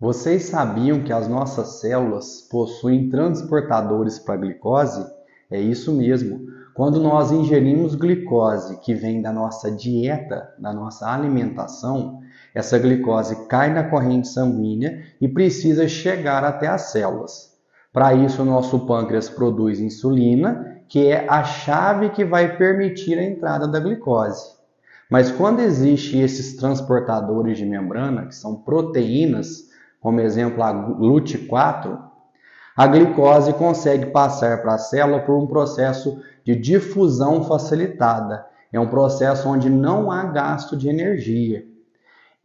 Vocês sabiam que as nossas células possuem transportadores para glicose? É isso mesmo. Quando nós ingerimos glicose que vem da nossa dieta, da nossa alimentação, essa glicose cai na corrente sanguínea e precisa chegar até as células. Para isso, o nosso pâncreas produz insulina, que é a chave que vai permitir a entrada da glicose. Mas quando existem esses transportadores de membrana, que são proteínas, como exemplo a GLUT4, a glicose consegue passar para a célula por um processo de difusão facilitada. É um processo onde não há gasto de energia.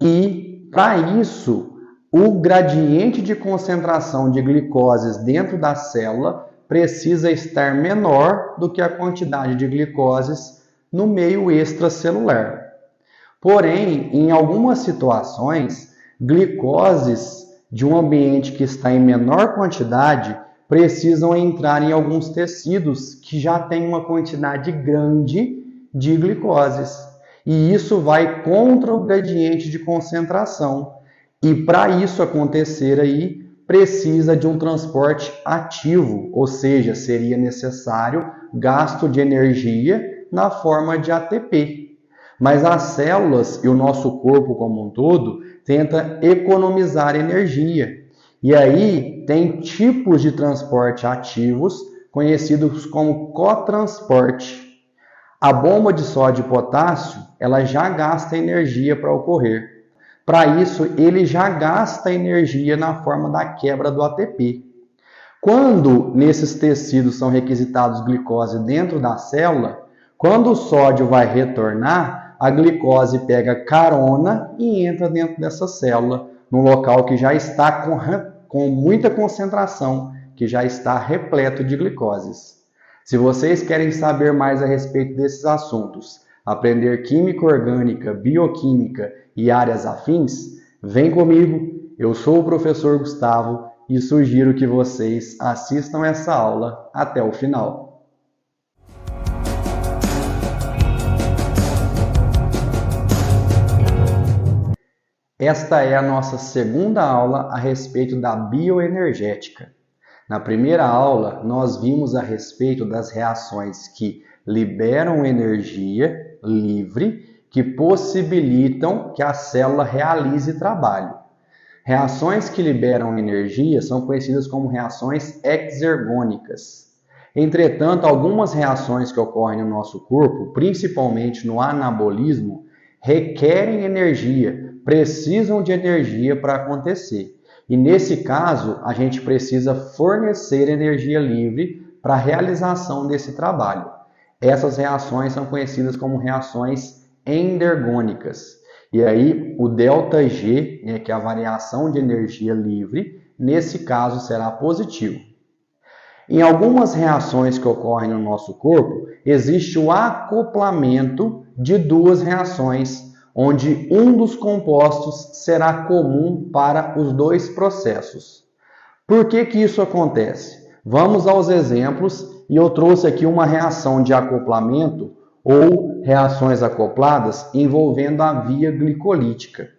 E, para isso, o gradiente de concentração de glicoses dentro da célula precisa estar menor do que a quantidade de glicoses no meio extracelular. Porém, em algumas situações, glicoses de um ambiente que está em menor quantidade precisam entrar em alguns tecidos que já têm uma quantidade grande de glicoses. E isso vai contra o gradiente de concentração. E para isso acontecer aí, precisa de um transporte ativo, ou seja, seria necessário gasto de energia na forma de ATP. Mas as células e o nosso corpo como um todo tenta economizar energia. E aí tem tipos de transporte ativos conhecidos como cotransporte. A bomba de sódio e potássio, ela já gasta energia para ocorrer. Para isso, ele já gasta energia na forma da quebra do ATP. Quando nesses tecidos são requisitados glicose dentro da célula, quando o sódio vai retornar, a glicose pega carona e entra dentro dessa célula, num local que já está com muita concentração, que já está repleto de glicoses. Se vocês querem saber mais a respeito desses assuntos, aprender química orgânica, bioquímica e áreas afins, vem comigo, eu sou o professor Gustavo e sugiro que vocês assistam essa aula até o final. Esta é a nossa segunda aula a respeito da bioenergética. Na primeira aula, nós vimos a respeito das reações que liberam energia livre, que possibilitam que a célula realize trabalho. Reações que liberam energia são conhecidas como reações exergônicas. Entretanto, algumas reações que ocorrem no nosso corpo, principalmente no anabolismo, requerem energia, precisam de energia para acontecer. E nesse caso, a gente precisa fornecer energia livre para a realização desse trabalho. Essas reações são conhecidas como reações endergônicas. E aí, o ΔG, que é a variação de energia livre, nesse caso será positivo. Em algumas reações que ocorrem no nosso corpo, existe o acoplamento de duas reações, onde um dos compostos será comum para os dois processos. Por que isso acontece? Vamos aos exemplos e eu trouxe aqui uma reação de acoplamento ou reações acopladas envolvendo a via glicolítica.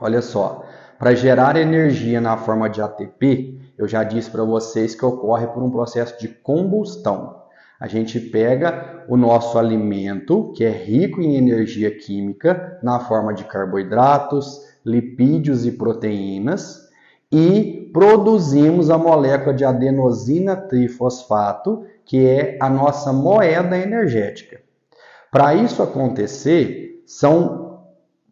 Olha só, para gerar energia na forma de ATP, eu já disse para vocês que ocorre por um processo de combustão. A gente pega o nosso alimento, que é rico em energia química, na forma de carboidratos, lipídios e proteínas, e produzimos a molécula de adenosina trifosfato, que é a nossa moeda energética. Para isso acontecer, são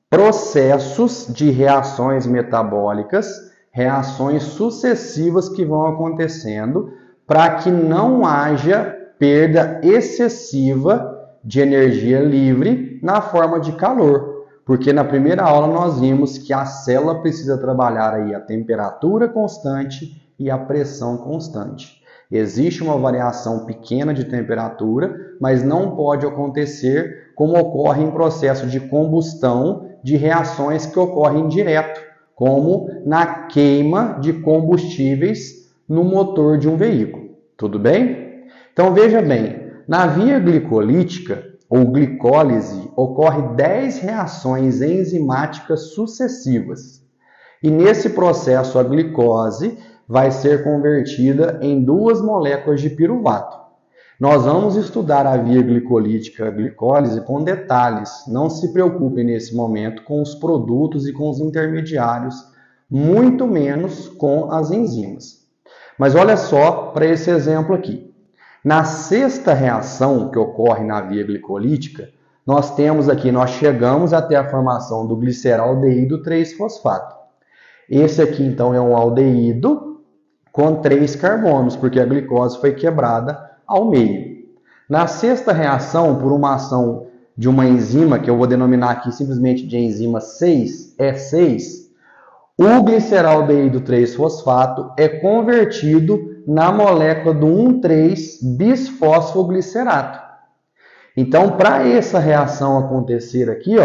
processos de reações metabólicas, reações sucessivas que vão acontecendo para que não haja perda excessiva de energia livre na forma de calor. Porque na primeira aula nós vimos que a célula precisa trabalhar aí a temperatura constante e a pressão constante. Existe uma variação pequena de temperatura, mas não pode acontecer como ocorre em processo de combustão de reações que ocorrem direto, como na queima de combustíveis no motor de um veículo. Tudo bem? Então veja bem, na via glicolítica ou glicólise ocorre 10 reações enzimáticas sucessivas. E nesse processo a glicose vai ser convertida em 2 moléculas de piruvato. Nós vamos estudar a via glicolítica, a glicólise, com detalhes. Não se preocupem nesse momento com os produtos e com os intermediários, muito menos com as enzimas. Mas olha só para esse exemplo aqui. Na sexta reação que ocorre na via glicolítica, nós chegamos até a formação do gliceraldeído 3-fosfato. Esse aqui então é um aldeído com 3 carbonos, porque a glicose foi quebrada ao meio. Na sexta reação, por uma ação de uma enzima, que eu vou denominar aqui simplesmente de enzima 6, E6, o gliceraldeído 3-fosfato é convertido na molécula do 1,3-bisfosfoglicerato. Então, para essa reação acontecer aqui,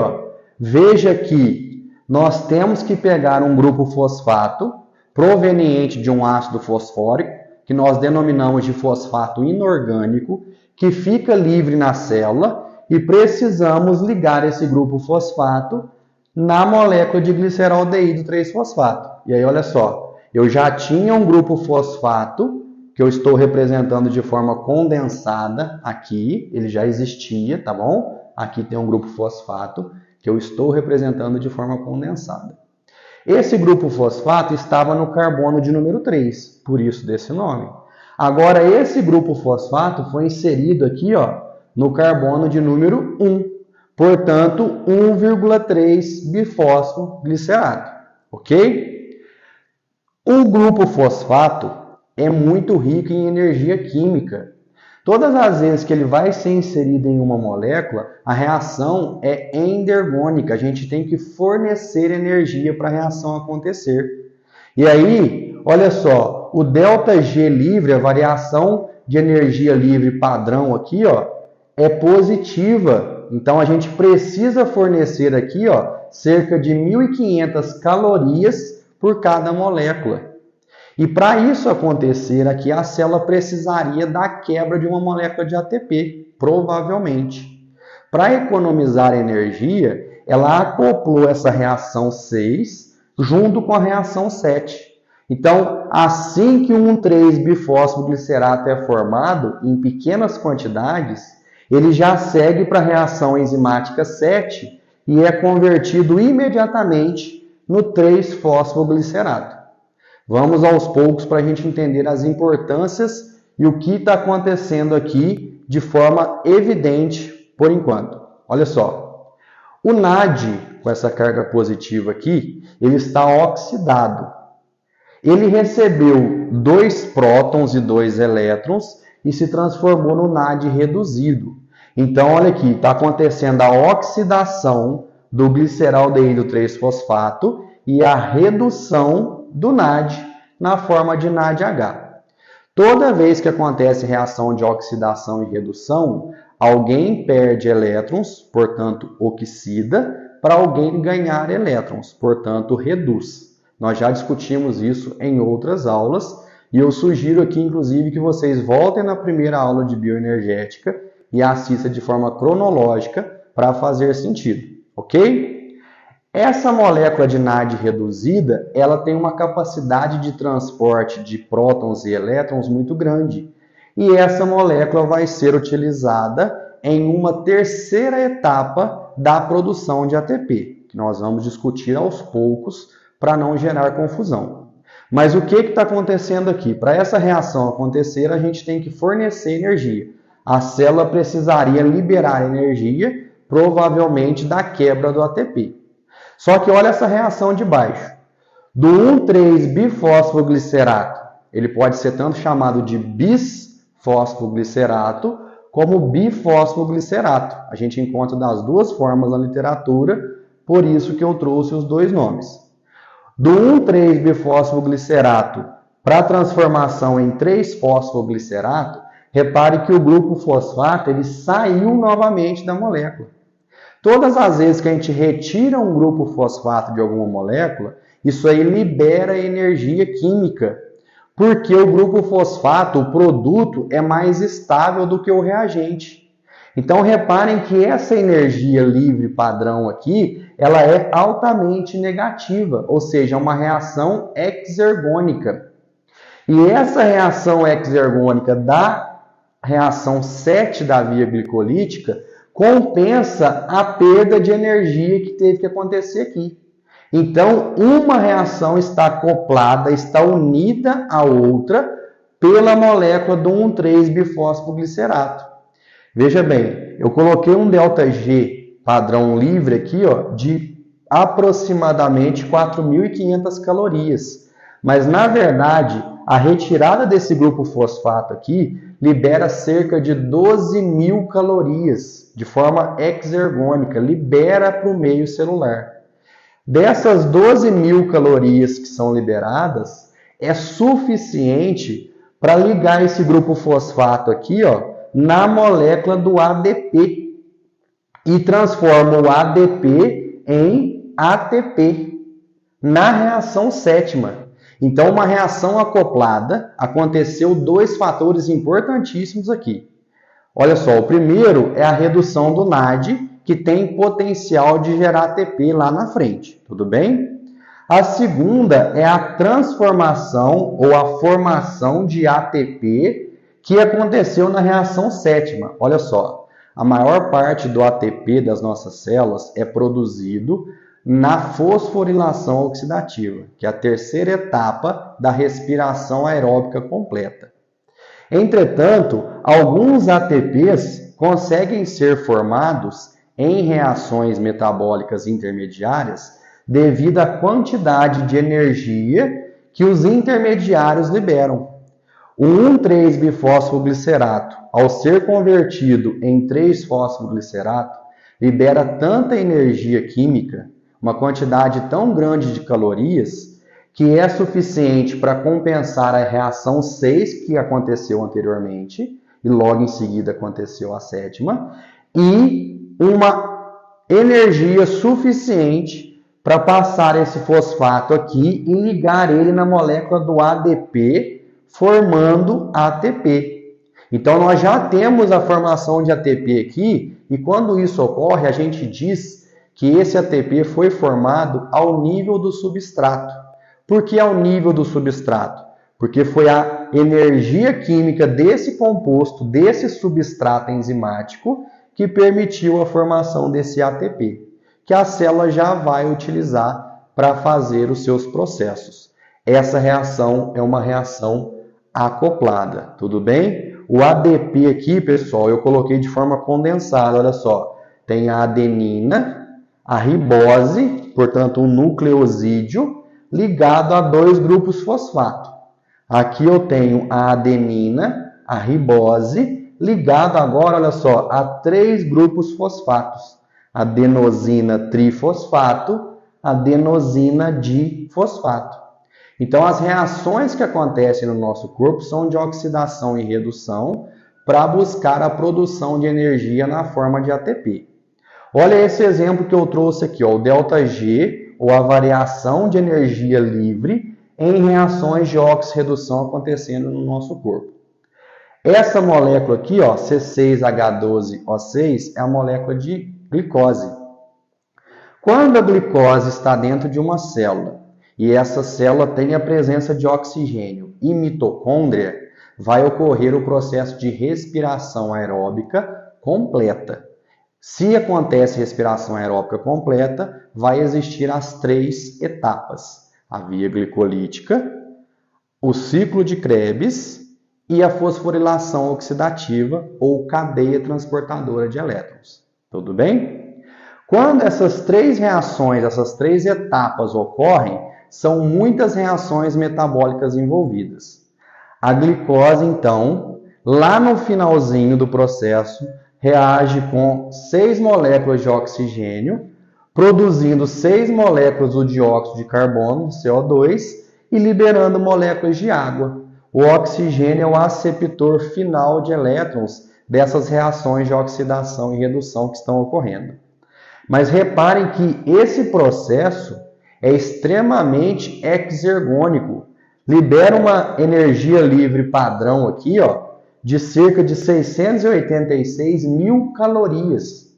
veja que nós temos que pegar um grupo fosfato proveniente de um ácido fosfórico, que nós denominamos de fosfato inorgânico, que fica livre na célula, e precisamos ligar esse grupo fosfato na molécula de gliceraldeído 3-fosfato. E aí, olha só, eu já tinha um grupo fosfato, que eu estou representando de forma condensada aqui, ele já existia, tá bom? Aqui tem um grupo fosfato, que eu estou representando de forma condensada. Esse grupo fosfato estava no carbono de número 3, por isso desse nome. Agora, esse grupo fosfato foi inserido aqui, no carbono de número 1. Portanto, 1,3-bifosfoglicerato, ok? O grupo fosfato é muito rico em energia química. Todas as vezes que ele vai ser inserido em uma molécula, a reação é endergônica. A gente tem que fornecer energia para a reação acontecer. E aí, olha só, o ΔG livre, a variação de energia livre padrão aqui, é positiva. Então, a gente precisa fornecer aqui, cerca de 1.500 calorias por cada molécula. E para isso acontecer aqui, a célula precisaria da quebra de uma molécula de ATP, provavelmente. Para economizar energia, ela acoplou essa reação 6 junto com a reação 7. Então, assim que um 1,3-bifosfoglicerato é formado em pequenas quantidades, ele já segue para a reação enzimática 7 e é convertido imediatamente no 3-fosfoglicerato. Vamos aos poucos para a gente entender as importâncias e o que está acontecendo aqui de forma evidente por enquanto. Olha só, o NAD, com essa carga positiva aqui, ele está oxidado. Ele recebeu 2 prótons e 2 elétrons e se transformou no NAD reduzido. Então, olha aqui, está acontecendo a oxidação do gliceraldeído 3-fosfato e a redução do NAD na forma de NADH. Toda vez que acontece reação de oxidação e redução, alguém perde elétrons, portanto oxida, para alguém ganhar elétrons, portanto reduz. Nós já discutimos isso em outras aulas e eu sugiro aqui, inclusive, que vocês voltem na primeira aula de bioenergética e assistam de forma cronológica para fazer sentido, ok? Essa molécula de NAD reduzida, ela tem uma capacidade de transporte de prótons e elétrons muito grande. E essa molécula vai ser utilizada em uma terceira etapa da produção de ATP, que nós vamos discutir aos poucos para não gerar confusão. Mas o que está acontecendo aqui? Para essa reação acontecer, a gente tem que fornecer energia. A célula precisaria liberar energia, provavelmente da quebra do ATP. Só que olha essa reação de baixo. Do 1,3-bifosfoglicerato, ele pode ser tanto chamado de bisfosfoglicerato como bifosfoglicerato. A gente encontra das duas formas na literatura, por isso que eu trouxe os dois nomes. Do 1,3-bifosfoglicerato para a transformação em 3-fosfoglicerato, repare que o grupo fosfato ele saiu novamente da molécula. Todas as vezes que a gente retira um grupo fosfato de alguma molécula, isso aí libera energia química, porque o grupo fosfato, o produto, é mais estável do que o reagente. Então, reparem que essa energia livre padrão aqui, ela é altamente negativa, ou seja, uma reação exergônica. E essa reação exergônica da reação 7 da via glicolítica compensa a perda de energia que teve que acontecer aqui. Então, uma reação está acoplada, está unida à outra pela molécula do 1,3-bifosfoglicerato. Veja bem, eu coloquei um ΔG padrão livre aqui, ó, de aproximadamente 4.500 calorias. Mas, na verdade, a retirada desse grupo fosfato aqui libera cerca de 12.000 calorias de forma exergônica, libera para o meio celular. Dessas 12.000 calorias que são liberadas, é suficiente para ligar esse grupo fosfato aqui, ó, na molécula do ADP e transforma o ADP em ATP na reação 7ª. Então, uma reação acoplada, aconteceu dois fatores importantíssimos aqui. Olha só, o primeiro é a redução do NAD, que tem potencial de gerar ATP lá na frente, tudo bem? A segunda é a transformação ou a formação de ATP que aconteceu na reação 7ª. Olha só, a maior parte do ATP das nossas células é produzido na fosforilação oxidativa, que é a terceira etapa da respiração aeróbica completa. Entretanto, alguns ATPs conseguem ser formados em reações metabólicas intermediárias devido à quantidade de energia que os intermediários liberam. O 1,3-bifosfoglicerato, ao ser convertido em 3-fosfoglicerato, libera tanta energia química, uma quantidade tão grande de calorias, que é suficiente para compensar a reação 6 que aconteceu anteriormente, e logo em seguida aconteceu a 7ª, e uma energia suficiente para passar esse fosfato aqui e ligar ele na molécula do ADP, formando ATP. Então, nós já temos a formação de ATP aqui, e quando isso ocorre, a gente diz que esse ATP foi formado ao nível do substrato. Por que ao nível do substrato? Porque foi a energia química desse composto, desse substrato enzimático, que permitiu a formação desse ATP, que a célula já vai utilizar para fazer os seus processos. Essa reação é uma reação acoplada, tudo bem? O ADP aqui, pessoal, eu coloquei de forma condensada, olha só. Tem a adenina, a ribose, portanto um nucleosídeo, ligado a dois grupos fosfato. Aqui eu tenho a adenina, a ribose, ligado agora, olha só, a 3 grupos fosfatos. Adenosina trifosfato, adenosina difosfato. Então, as reações que acontecem no nosso corpo são de oxidação e redução para buscar a produção de energia na forma de ATP. Olha esse exemplo que eu trouxe aqui, ó, o ΔG, ou a variação de energia livre em reações de oxirredução acontecendo no nosso corpo. Essa molécula aqui, ó, C6H12O6, é a molécula de glicose. Quando a glicose está dentro de uma célula e essa célula tem a presença de oxigênio e mitocôndria, vai ocorrer o processo de respiração aeróbica completa. Se acontece respiração aeróbica completa, vai existir as 3 etapas: a via glicolítica, o ciclo de Krebs e a fosforilação oxidativa ou cadeia transportadora de elétrons. Tudo bem? Quando essas 3 reações, essas 3 etapas ocorrem, são muitas reações metabólicas envolvidas. A glicose, então, lá no finalzinho do processo, reage com 6 moléculas de oxigênio, produzindo 6 moléculas do dióxido de carbono, CO2, e liberando moléculas de água. O oxigênio é o aceptor final de elétrons dessas reações de oxidação e redução que estão ocorrendo. Mas reparem que esse processo é extremamente exergônico. Libera uma energia livre padrão aqui, ó, de cerca de 686.000 calorias.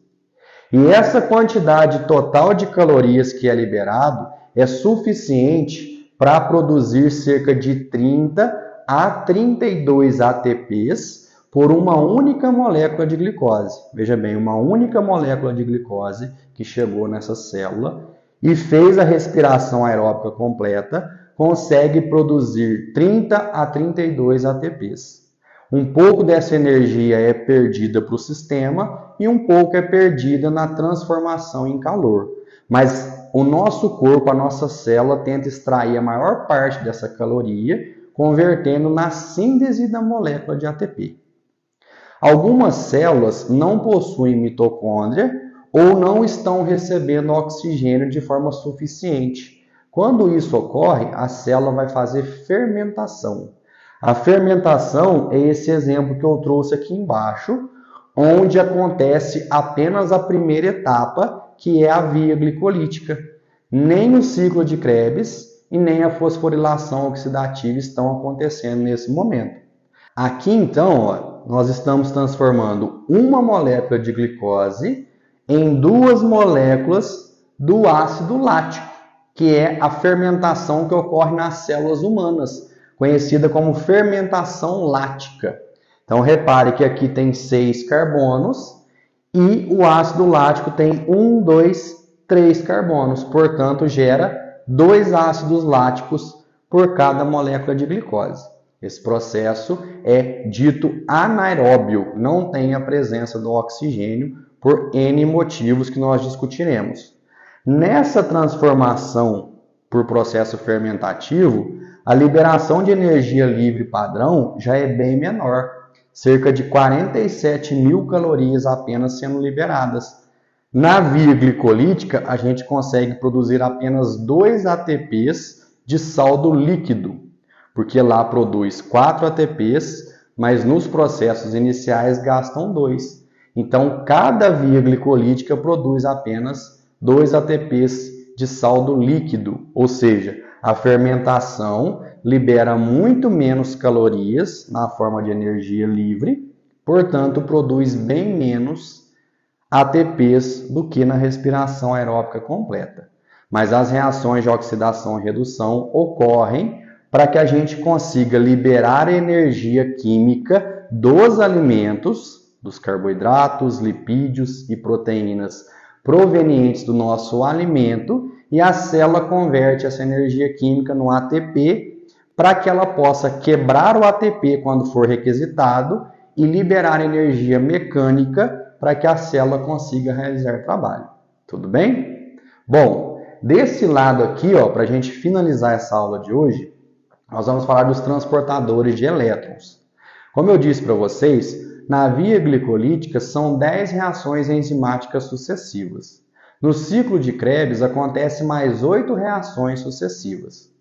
E essa quantidade total de calorias que é liberado é suficiente para produzir cerca de 30 a 32 ATPs por uma única molécula de glicose. Veja bem, uma única molécula de glicose que chegou nessa célula e fez a respiração aeróbica completa, consegue produzir 30 a 32 ATPs. Um pouco dessa energia é perdida para o sistema e um pouco é perdida na transformação em calor. Mas o nosso corpo, a nossa célula, tenta extrair a maior parte dessa caloria, convertendo na síntese da molécula de ATP. Algumas células não possuem mitocôndria ou não estão recebendo oxigênio de forma suficiente. Quando isso ocorre, a célula vai fazer fermentação. A fermentação é esse exemplo que eu trouxe aqui embaixo, onde acontece apenas a primeira etapa, que é a via glicolítica. Nem o ciclo de Krebs e nem a fosforilação oxidativa estão acontecendo nesse momento. Aqui então, nós estamos transformando uma molécula de glicose em 2 moléculas do ácido lático, que é a fermentação que ocorre nas células humanas, conhecida como fermentação lática. Então, repare que aqui tem 6 carbonos e o ácido lático tem 1, 2, 3 carbonos. Portanto, gera 2 ácidos láticos por cada molécula de glicose. Esse processo é dito anaeróbio, não tem a presença do oxigênio por N motivos que nós discutiremos. Nessa transformação por processo fermentativo, a liberação de energia livre padrão já é bem menor, cerca de 47 mil calorias apenas sendo liberadas. Na via glicolítica, a gente consegue produzir apenas 2 ATPs de saldo líquido, porque lá produz 4 ATPs, mas nos processos iniciais gastam 2. Então, cada via glicolítica produz apenas 2 ATPs de saldo líquido, ou seja, a fermentação libera muito menos calorias na forma de energia livre, portanto, produz bem menos ATPs do que na respiração aeróbica completa. Mas as reações de oxidação e redução ocorrem para que a gente consiga liberar a energia química dos alimentos, dos carboidratos, lipídios e proteínas provenientes do nosso alimento, e a célula converte essa energia química no ATP para que ela possa quebrar o ATP quando for requisitado e liberar energia mecânica para que a célula consiga realizar trabalho. Tudo bem? Bom, desse lado aqui, para a gente finalizar essa aula de hoje, nós vamos falar dos transportadores de elétrons. Como eu disse para vocês, na via glicolítica são 10 reações enzimáticas sucessivas. No ciclo de Krebs acontece mais 8 reações sucessivas.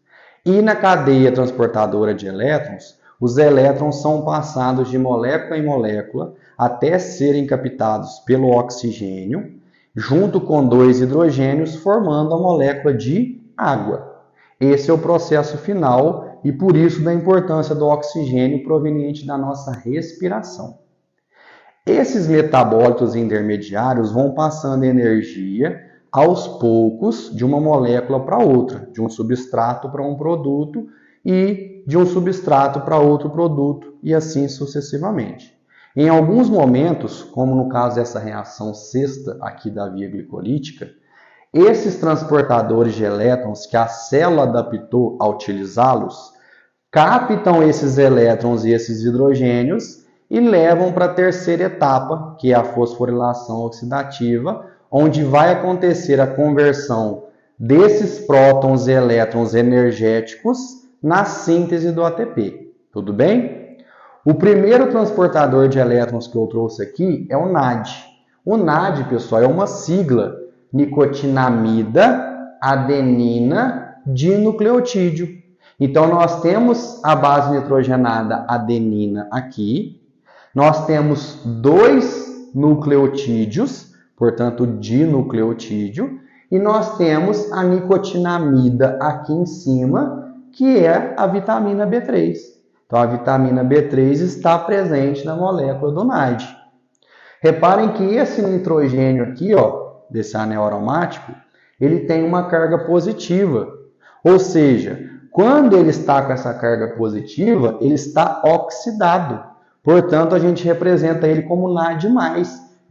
E na cadeia transportadora de elétrons, os elétrons são passados de molécula em molécula até serem captados pelo oxigênio, junto com 2 hidrogênios, formando a molécula de água. Esse é o processo final e por isso da importância do oxigênio proveniente da nossa respiração. Esses metabólitos intermediários vão passando energia aos poucos de uma molécula para outra, de um substrato para um produto e de um substrato para outro produto e assim sucessivamente. Em alguns momentos, como no caso dessa reação sexta aqui da via glicolítica, esses transportadores de elétrons que a célula adaptou a utilizá-los, captam esses elétrons e esses hidrogênios e levam para a terceira etapa, que é a fosforilação oxidativa, onde vai acontecer a conversão desses prótons e elétrons energéticos na síntese do ATP. Tudo bem? O primeiro transportador de elétrons que eu trouxe aqui é o NAD. O NAD, pessoal, é uma sigla, nicotinamida adenina dinucleotídeo. Então, nós temos a base nitrogenada adenina aqui, nós temos 2 nucleotídeos, portanto, dinucleotídeo, e nós temos a nicotinamida aqui em cima, que é a vitamina B3. Então, a vitamina B3 está presente na molécula do NAD. Reparem que esse nitrogênio aqui, desse anel aromático, ele tem uma carga positiva. Ou seja, quando ele está com essa carga positiva, ele está oxidado. Portanto, a gente representa ele como NAD+.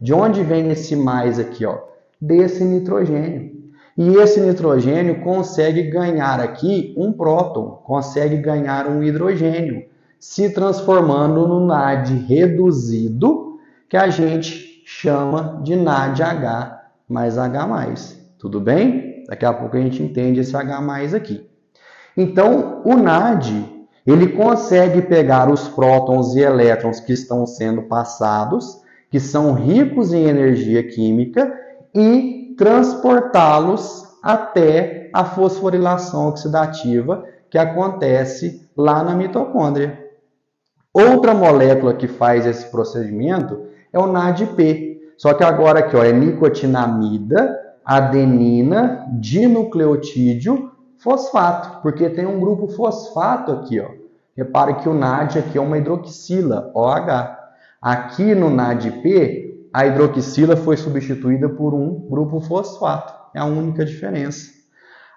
De onde vem esse mais aqui? Ó? Desse nitrogênio. E esse nitrogênio consegue ganhar aqui um próton, consegue ganhar um hidrogênio, se transformando no NAD reduzido, que a gente chama de NADH mais H+. Tudo bem? Daqui a pouco a gente entende esse H+ aqui. Então, o NAD, ele consegue pegar os prótons e elétrons que estão sendo passados, que são ricos em energia química, e transportá-los até a fosforilação oxidativa que acontece lá na mitocôndria. Outra molécula que faz esse procedimento é o NADP. Só que agora aqui ó, é nicotinamida, adenina, dinucleotídeo, fosfato, porque tem um grupo fosfato aqui, ó. Repare que o NAD aqui é uma hidroxila, OH. Aqui no NADP, a hidroxila foi substituída por um grupo fosfato. É a única diferença.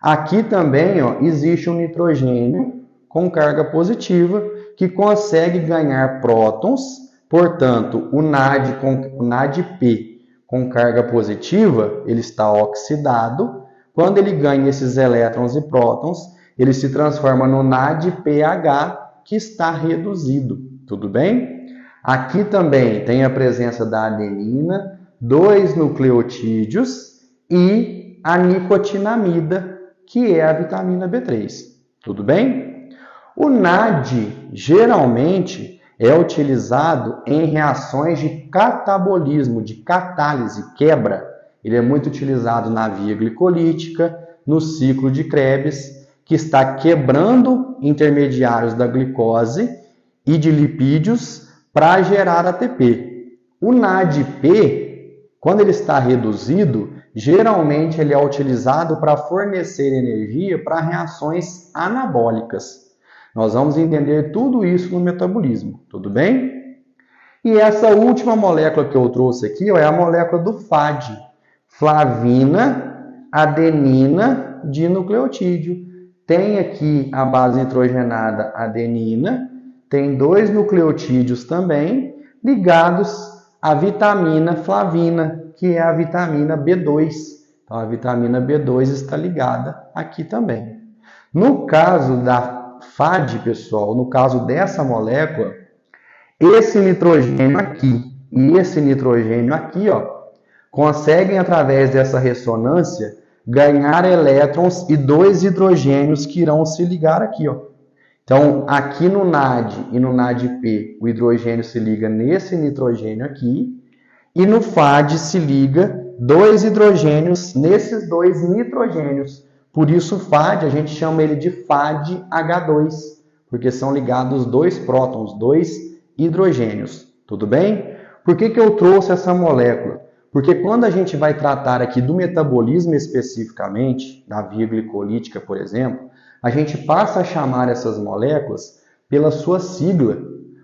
Aqui também ó, existe um nitrogênio com carga positiva que consegue ganhar prótons. Portanto, o NADP com carga positiva, ele está oxidado. Quando ele ganha esses elétrons e prótons, ele se transforma no NADPH, que está reduzido. Tudo bem? Aqui também tem a presença da adenina, 2 nucleotídeos e a nicotinamida, que é a vitamina B3. Tudo bem? O NAD, geralmente, é utilizado em reações de catabolismo, de catálise, quebra. Ele é muito utilizado na via glicolítica, no ciclo de Krebs, que está quebrando intermediários da glicose e de lipídios para gerar ATP. O NADP, quando ele está reduzido, geralmente ele é utilizado para fornecer energia para reações anabólicas. Nós vamos entender tudo isso no metabolismo, tudo bem? E essa última molécula que eu trouxe aqui ó, é a molécula do FAD, flavina, adenina, dinucleotídeo. Tem aqui a base nitrogenada adenina, tem 2 nucleotídeos também, ligados à vitamina flavina, que é a vitamina B2. Então, a vitamina B2 está ligada aqui também. No caso da FAD, pessoal, no caso dessa molécula, esse nitrogênio aqui e esse nitrogênio aqui, ó, conseguem, através dessa ressonância, ganhar elétrons e 2 hidrogênios que irão se ligar aqui, ó. Então, aqui no NAD e no NADP, o hidrogênio se liga nesse nitrogênio aqui, e no FAD se liga 2 hidrogênios nesses 2 nitrogênios. Por isso, o FAD, a gente chama ele de FADH2, porque são ligados 2 prótons, 2 hidrogênios. Tudo bem? Por que eu trouxe essa molécula? Porque quando a gente vai tratar aqui do metabolismo especificamente, da via glicolítica, por exemplo, a gente passa a chamar essas moléculas pela sua sigla,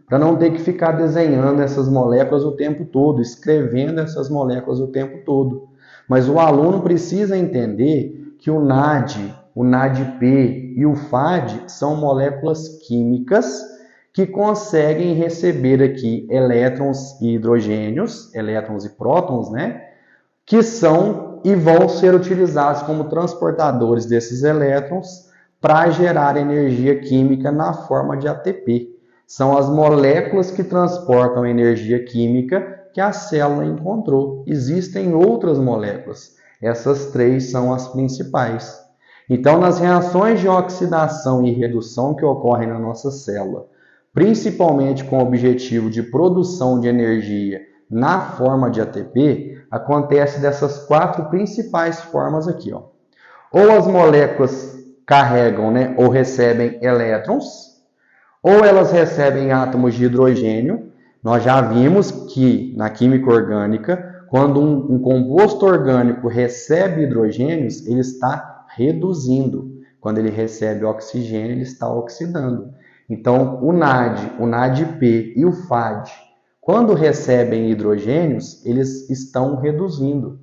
para não ter que ficar desenhando essas moléculas o tempo todo, escrevendo essas moléculas o tempo todo. Mas o aluno precisa entender que o NAD, o NADP e o FAD são moléculas químicas que conseguem receber aqui elétrons e hidrogênios, elétrons e prótons, né? Que são e vão ser utilizados como transportadores desses elétrons para gerar energia química na forma de ATP. São as moléculas que transportam energia química que a célula encontrou. Existem outras moléculas. Essas 3 são as principais. Então, nas reações de oxidação e redução que ocorrem na nossa célula, principalmente com o objetivo de produção de energia na forma de ATP, acontece dessas 4 principais formas aqui, ó. Ou as moléculas carregam, né, ou recebem elétrons, ou elas recebem átomos de hidrogênio. Nós já vimos que na química orgânica, quando um composto orgânico recebe hidrogênios, ele está reduzindo. Quando ele recebe oxigênio, ele está oxidando. Então, o NAD, o NADP e o FAD, quando recebem hidrogênios, eles estão reduzindo.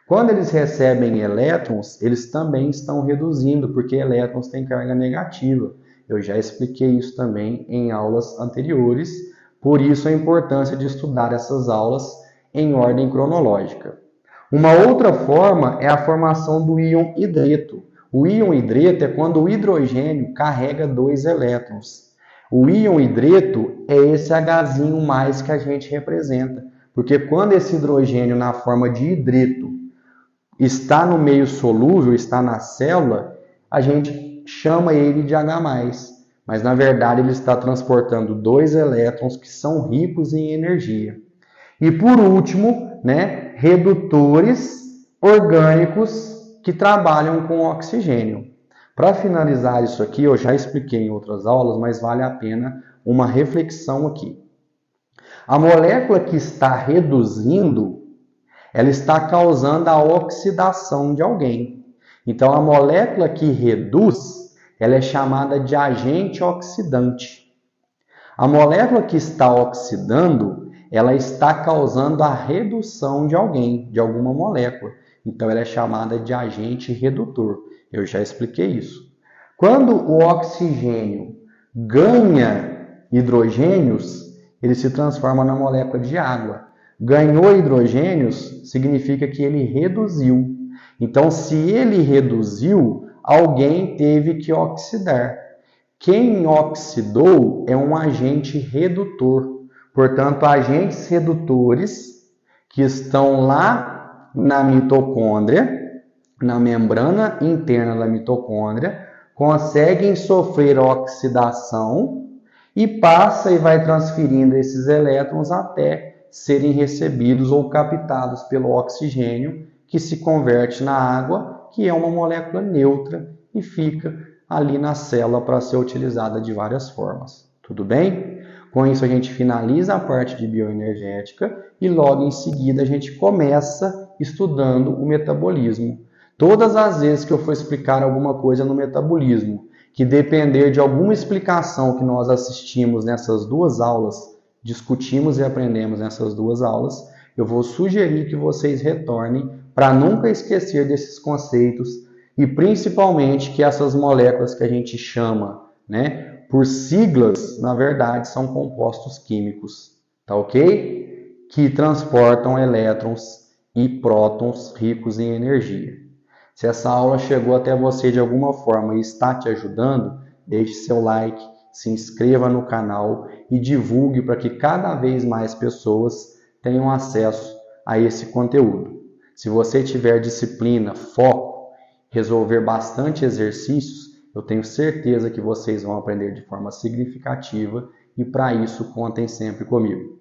Quando eles recebem elétrons, eles também estão reduzindo, porque elétrons têm carga negativa. Eu já expliquei isso também em aulas anteriores, por isso a importância de estudar essas aulas em ordem cronológica. Uma outra forma é a formação do íon hidreto. O íon hidreto é quando o hidrogênio carrega 2 elétrons. O íon hidreto é esse Hzinho mais que a gente representa, porque quando esse hidrogênio na forma de hidreto está no meio solúvel, está na célula, a gente chama ele de H+, mas na verdade ele está transportando 2 elétrons que são ricos em energia. E por último, redutores orgânicos que trabalham com oxigênio. Para finalizar isso aqui, eu já expliquei em outras aulas, mas vale a pena uma reflexão aqui. A molécula que está reduzindo, ela está causando a oxidação de alguém. Então, a molécula que reduz, ela é chamada de agente oxidante. A molécula que está oxidando, ela está causando a redução de alguém, de alguma molécula. Então, ela é chamada de agente redutor. Eu já expliquei isso. Quando o oxigênio ganha hidrogênios, ele se transforma na molécula de água. Ganhou hidrogênios, significa que ele reduziu. Então, se ele reduziu, alguém teve que oxidar. Quem oxidou é um agente redutor. Portanto, agentes redutores que estão lá na mitocôndria, na membrana interna da mitocôndria, conseguem sofrer oxidação e passa e vai transferindo esses elétrons até serem recebidos ou captados pelo oxigênio, que se converte na água, que é uma molécula neutra e fica ali na célula para ser utilizada de várias formas. Tudo bem? Com isso a gente finaliza a parte de bioenergética e logo em seguida a gente começa estudando o metabolismo. Todas as vezes que eu for explicar alguma coisa no metabolismo, que depender de alguma explicação que nós assistimos nessas 2 aulas, discutimos e aprendemos nessas 2 aulas, eu vou sugerir que vocês retornem para nunca esquecer desses conceitos e principalmente que essas moléculas que a gente chama, por siglas, na verdade são compostos químicos, tá ok? Que transportam elétrons e prótons ricos em energia. Se essa aula chegou até você de alguma forma e está te ajudando, deixe seu like, se inscreva no canal e divulgue para que cada vez mais pessoas tenham acesso a esse conteúdo. Se você tiver disciplina, foco, resolver bastante exercícios, eu tenho certeza que vocês vão aprender de forma significativa e para isso contem sempre comigo.